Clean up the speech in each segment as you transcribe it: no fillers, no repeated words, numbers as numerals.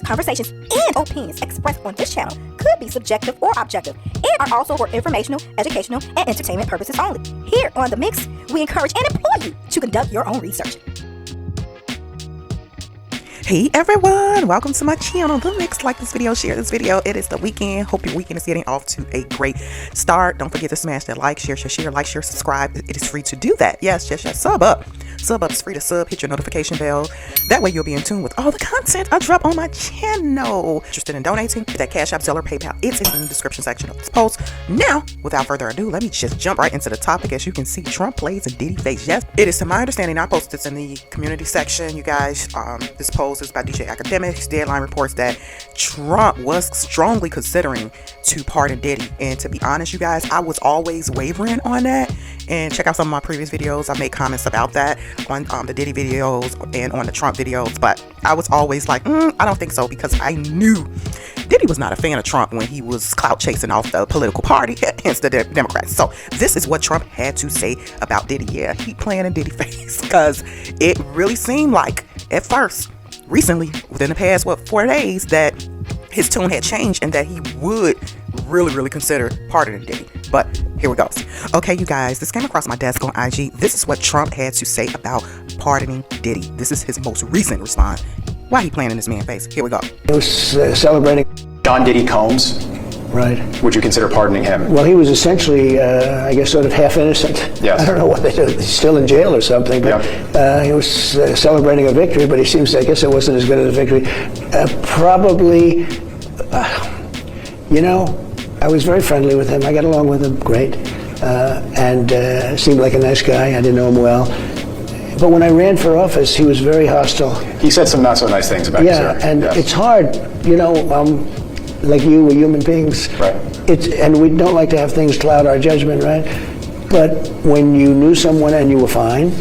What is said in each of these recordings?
Conversations and opinions expressed on this channel could be subjective or objective and are also for informational, educational, and entertainment purposes only. Here on The Mix, we encourage and implore you to conduct your own research. Hey everyone, welcome to my channel, The Mix. Like this video, share this video. It is the weekend. Hope your weekend is getting off to a great start. Don't forget to smash that like, share, like, share, subscribe. It is free to do that. Yes, sub up. Sub up is free to sub. Hit your notification bell. That way you'll be in tune with all the content I drop on my channel. Interested in donating? That Cash App, Zelle, or PayPal, it's in the description section of this post. Now, without further ado, let me just jump right into the topic. As you can see, Trump plays a Diddy face. Yes, it is to my understanding. I posted this in the community section, you guys. This post is by DJ Academics. Deadline reports that Trump was strongly considering to pardon Diddy. And to be honest, you guys, I was always wavering on that. And check out some of my previous videos. I made comments about that on the Diddy videos and on the Trump videos. But I was always like, I don't think so, because I knew Diddy was not a fan of Trump when he was clout chasing off the political party, hence the Democrats. So this is what Trump had to say about Diddy. Yeah, he playing a Diddy face, because it really seemed like at first, recently, within the past 4 days, that his tune had changed and that he would really consider pardoning Diddy. But here we go. Okay, you guys, this came across my desk on IG. This is what Trump had to say about pardoning Diddy. This is his most recent response. Why he playing in this man's face? Here we go. He was celebrating John Diddy Combs. Right. Would you consider pardoning him? Well, he was essentially, I guess, sort of half innocent. Yes. I don't know what they do. He's still in jail or something. But he was celebrating a victory, but he seems, I guess it wasn't as good as a victory. Probably, I was very friendly with him. I got along with him great. And seemed like a nice guy. I didn't know him well. But when I ran for office, he was very hostile. He said some not so nice things about you, sir. Yeah, and it's hard, like you, we're human beings. Right. And we don't like to have things cloud our judgment, right? But when you knew someone and you were fine,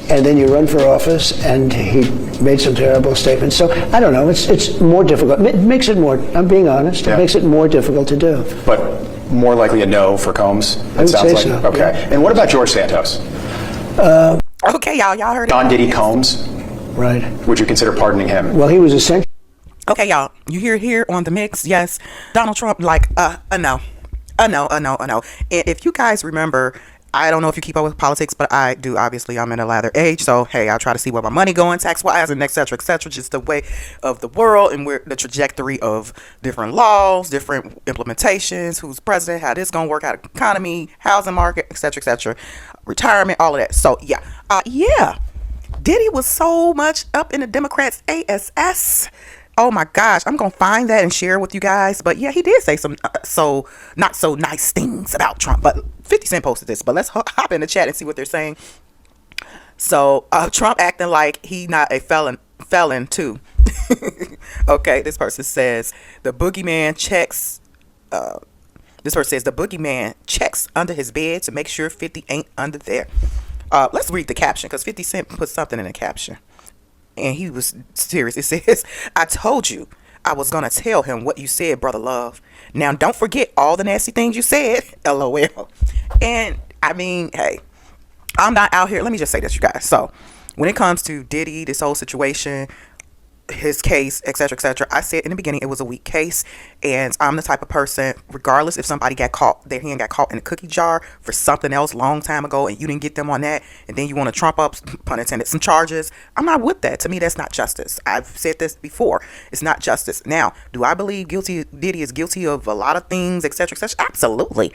and then you run for office and he made some terrible statements. So I don't know, it's more difficult. It makes it more, I'm being honest, it makes it more difficult to do. But more likely a no for Combs, I would say so. Okay. Yeah. And what about George Santos? Okay, y'all heard it. John Diddy Combs. Right. Would you consider pardoning him? Well, he was essentially. Okay, y'all, you hear it here on The Mix. Yes, Donald Trump, like, a no. And if you guys remember, I don't know if you keep up with politics, but I do. Obviously, I'm in a latter age, so hey, I try to see where my money going tax-wise and et cetera, just the way of the world and where the trajectory of different laws, different implementations, who's president, how this gonna work out, economy, housing market, et cetera, retirement, all of that. So yeah, Diddy was so much up in the Democrats' ass. Oh my gosh, I'm gonna find that and share it with you guys. But yeah, he did say some not so nice things about Trump. But 50 Cent posted this. But let's hop in the chat and see what they're saying. So Trump acting like he not a felon too. Okay, this person says the boogeyman checks. This person says the boogeyman checks under his bed to make sure 50 ain't under there. Let's read the caption, because 50 Cent put something in the caption. And he was serious. It says, I told you I was going to tell him what you said, brother love. Now, don't forget all the nasty things you said. LOL. And I mean, hey, I'm not out here. Let me just say this, you guys. So when it comes to Diddy, this whole situation, his case, et cetera, I said in the beginning it was a weak case, and I'm the type of person, regardless if somebody got caught, their hand got caught in a cookie jar for something else long time ago and you didn't get them on that, and then you want to trump up, pun intended, some charges, I'm not with that. To me, that's not justice. I've said this before. It's not justice. Now, do I believe Diddy is guilty of a lot of things, et cetera, absolutely,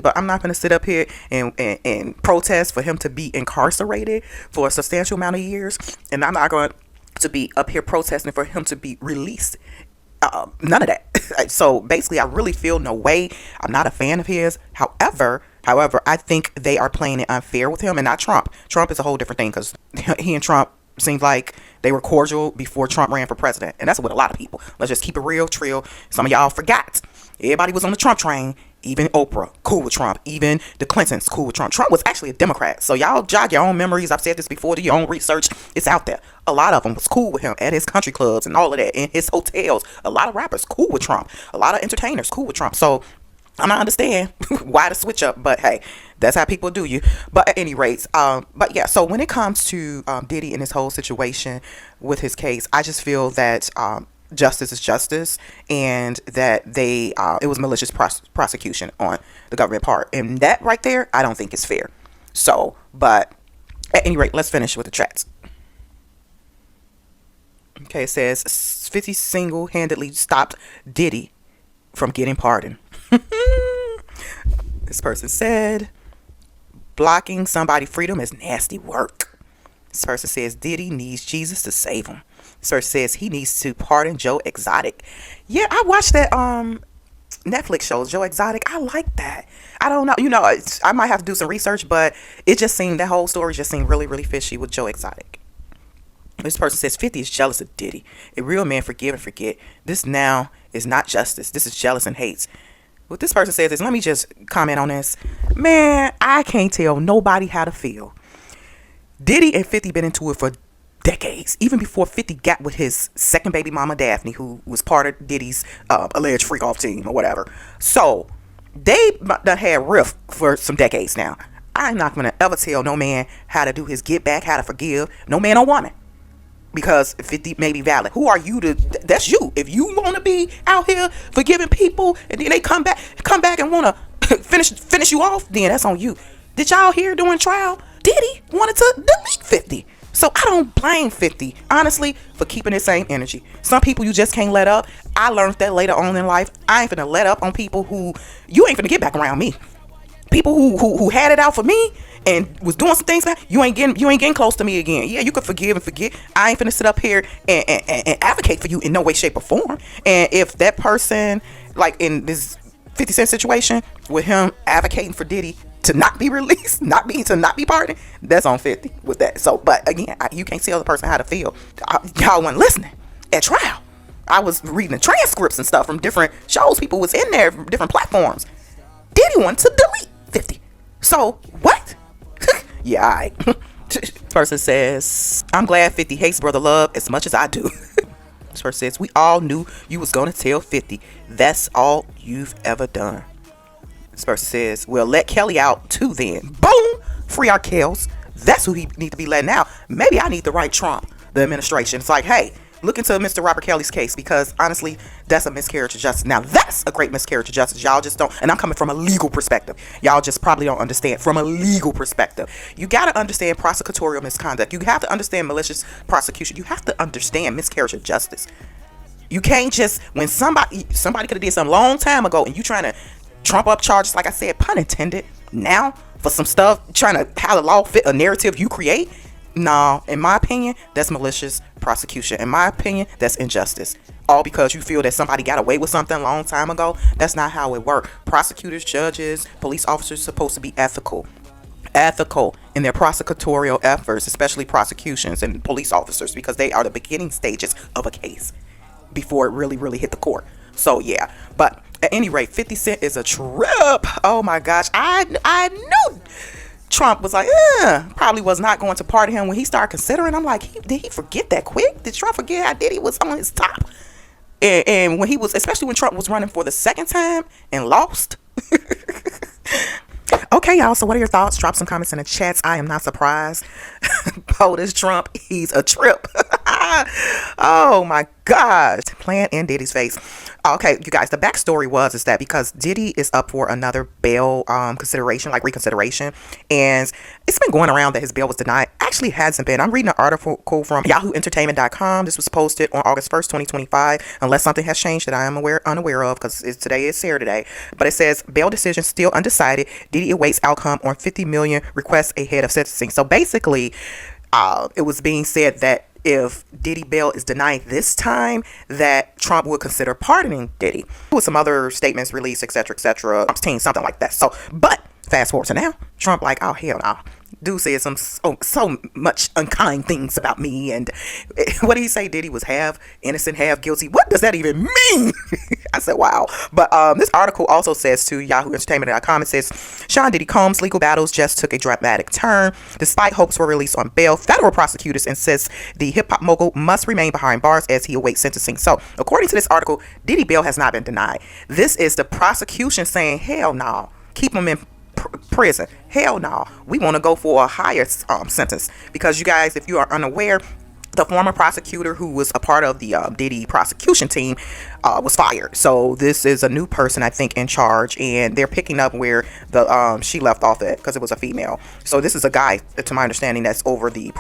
but I'm not going to sit up here and protest for him to be incarcerated for a substantial amount of years, and I'm not going to be up here protesting for him to be released. None of that. So basically, I really feel no way. I'm not a fan of his. However, I think they are playing it unfair with him, and not Trump. Trump is a whole different thing, because he and Trump seemed like they were cordial before Trump ran for president, and that's with a lot of people. Let's just keep it real, trill. Some of y'all forgot. Everybody was on the Trump train. Even Oprah, cool with Trump. Even the Clintons, cool with Trump. Trump was actually a Democrat. So y'all jog your own memories. I've said this before. Do your own research. It's out there. A lot of them was cool with him at his country clubs and all of that. In his hotels. A lot of rappers cool with Trump. A lot of entertainers cool with Trump. So I'm not understand why the switch up. But hey, that's how people do you. But at any rate, but yeah. So when it comes to Diddy and this whole situation with his case, I just feel that justice is justice, and that it was malicious prosecution on the government part, and that right there, I don't think is fair. So, but at any rate, let's finish with the chats. Okay, it says 50 single-handedly stopped Diddy from getting pardoned. This person said, blocking somebody's freedom is nasty work. This person says Diddy needs Jesus to save him. This person says he needs to pardon Joe Exotic. Yeah, I watched that Netflix show, Joe Exotic. I like that. I don't know, I might have to do some research, but it just seemed, that whole story just seemed really, really fishy with Joe Exotic. This person says 50 is jealous of Diddy. A real man forgive and forget. This now is not justice. This is jealous and hates. What this person says is, let me just comment on this. Man, I can't tell nobody how to feel. Diddy and 50 been into it for decades. Even before 50 got with his second baby mama, Daphne, who was part of Diddy's alleged freak-off team or whatever. So, they done had riff for some decades now. I'm not going to ever tell no man how to do his get back, how to forgive. No man or woman. Because 50 may be valid. Who are you to? That's you. If you want to be out here forgiving people, and then they come back and want to finish you off, then that's on you. Did y'all hear during trial? Diddy wanted to delete 50. So I don't blame 50, honestly, for keeping the same energy. Some people you just can't let up. I learned that later on in life. I ain't finna let up on people who you ain't finna get back around me. People who had it out for me and was doing some things, you ain't getting close to me again. Yeah, you could forgive and forget. I ain't finna sit up here and advocate for you in no way, shape, or form. And if that person, like in this 50 Cent situation, with him advocating for Diddy to not be released, not be pardoned, that's on 50 with that. So, but again, you can't tell the person how to feel. Y'all wasn't listening at trial. I was reading the transcripts and stuff from different shows. People was in there from different platforms. Diddy wanted to delete 50. So, what? Yeah, all right. Person says, I'm glad 50 hates Brother Love as much as I do. This person says, we all knew you was going to tell 50. That's all you've ever done. This person says, well, let Kelly out too then. Boom! Free our Kells. That's who he need to be letting out. Maybe I need to write Trump, the administration. It's like, hey, look into Mr. Robert Kelly's case, because honestly, that's a miscarriage of justice. Now, that's a great miscarriage of justice. Y'all just don't, and I'm coming from a legal perspective. Y'all just probably don't understand from a legal perspective. You got to understand prosecutorial misconduct. You have to understand malicious prosecution. You have to understand miscarriage of justice. You can't just, when somebody could have did something long time ago and you trying to trump up charges, like I said, pun intended, now for some stuff, trying to have the law fit a narrative you create. No, in my opinion, that's malicious prosecution. In my opinion, that's injustice. All because you feel that somebody got away with something a long time ago. That's not how it works. Prosecutors, judges, police officers are supposed to be ethical in their prosecutorial efforts, especially prosecutions and police officers, because they are the beginning stages of a case before it really hit the court. So yeah, but at any rate, 50 Cent is a trip. Oh my gosh, I knew Trump was like, probably was not going to pardon him when he started considering. I'm like, did he forget that quick? Did Trump forget how Diddy was on his top? And when he was, especially when Trump was running for the second time and lost. Okay, y'all, so what are your thoughts? Drop some comments in the chats. I am not surprised. POTUS Trump, he's a trip. Oh my gosh. Playing in Diddy's face. Okay, you guys, the backstory is that because Diddy is up for another bail consideration, like reconsideration, and it's been going around that his bail was denied. Actually hasn't been. I'm reading an article from yahooentertainment.com. This was posted on August 1st, 2025, unless something has changed that I am unaware of, because today is Saturday. But it says bail decision still undecided. Diddy awaits outcome on 50 million requests ahead of sentencing. So basically, it was being said that if Diddy bail is denied this time, that Trump would consider pardoning Diddy. With some other statements released, etc., Trump's team, something like that. So, but fast forward to now, Trump like, oh hell no. Dude said some so much unkind things about me, and what did he say? Diddy was half innocent, half guilty. What does that even mean? I said, wow. But this article also says to yahooentertainment.com, it says, Sean Diddy Combs' legal battles just took a dramatic turn. Despite hopes for release on bail, federal prosecutors insist the hip-hop mogul must remain behind bars as he awaits sentencing. So, according to this article, Diddy bail has not been denied. This is the prosecution saying, hell no, keep him in prison. Hell no. We want to go for a higher sentence, because you guys, if you are unaware, the former prosecutor who was a part of the Diddy prosecution team was fired. So this is a new person, I think, in charge, and they're picking up where the she left off at, because it was a female. So this is a guy, to my understanding, that's over the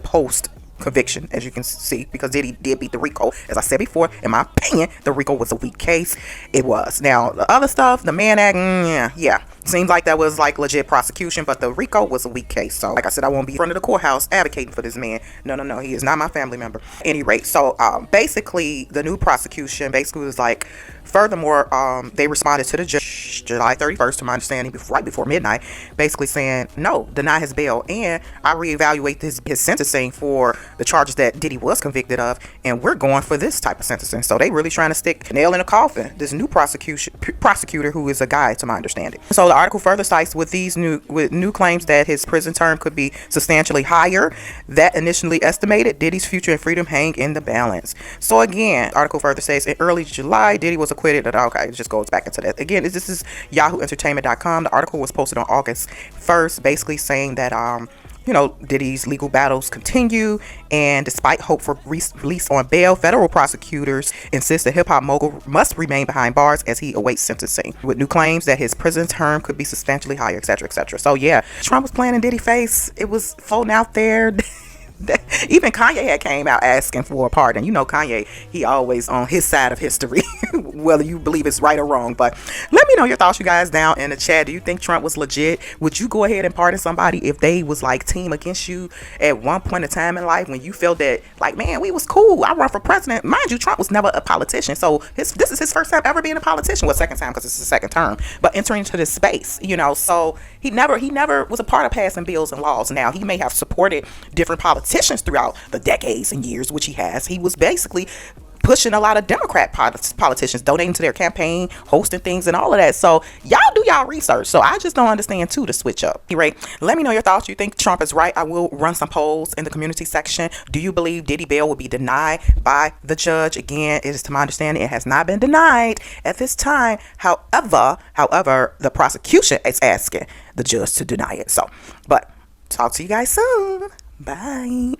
post conviction, as you can see, because Diddy did beat the RICO. As I said before, in my opinion, the RICO was a weak case. It was. Now the other stuff, the Mann Act, yeah, seems like that was like legit prosecution, but the RICO was a weak case. So like I said, I won't be in front of the courthouse advocating for this man. No, he is not my family member. At any rate, so basically the new prosecution basically was like, furthermore, they responded to the judge July 31st, to my understanding, right before midnight, basically saying, no, deny his bail, and I reevaluate his sentencing for the charges that Diddy was convicted of, and we're going for this type of sentencing. So they really trying to stick a nail in a coffin, this new prosecutor, who is a guy, to my understanding. So the article further cites with new claims that his prison term could be substantially higher that initially estimated, Diddy's future and freedom hang in the balance. So again, article further says in early July, Diddy was acquitted. Okay, it just goes back into that. Again, this is yahooentertainment.com. The article was posted on August 1st, basically saying that Diddy's legal battles continue, and despite hope for release on bail, federal prosecutors insist the hip-hop mogul must remain behind bars as he awaits sentencing, with new claims that his prison term could be substantially higher, etc., etc. So yeah, Trump was playing in Diddy face. It was floating out there. Even Kanye had came out asking for a pardon. Kanye, he always on his side of history, whether you believe it's right or wrong. But let me know your thoughts, you guys, down in the chat. Do you think Trump was legit? Would you go ahead and pardon somebody if they was like team against you at one point in time in life, when you felt that, like, man, we was cool, I run for president? Mind you, Trump was never a politician, so this is his first time ever being a politician. Well, second time, because it's his second term, but entering into this space, so he never was a part of passing bills and laws. Now, he may have supported different politicians throughout the decades and years, which he has. He was basically pushing a lot of Democrat politicians, donating to their campaign, hosting things and all of that. So y'all do y'all research. So I just don't understand too the switch up. Right? Let me know your thoughts. You think Trump is right? I will run some polls in the community section. Do you believe Diddy bail will be denied by the judge? Again, it is to my understanding it has not been denied at this time. However, the prosecution is asking the judge to deny it. So, but talk to you guys soon. Bye.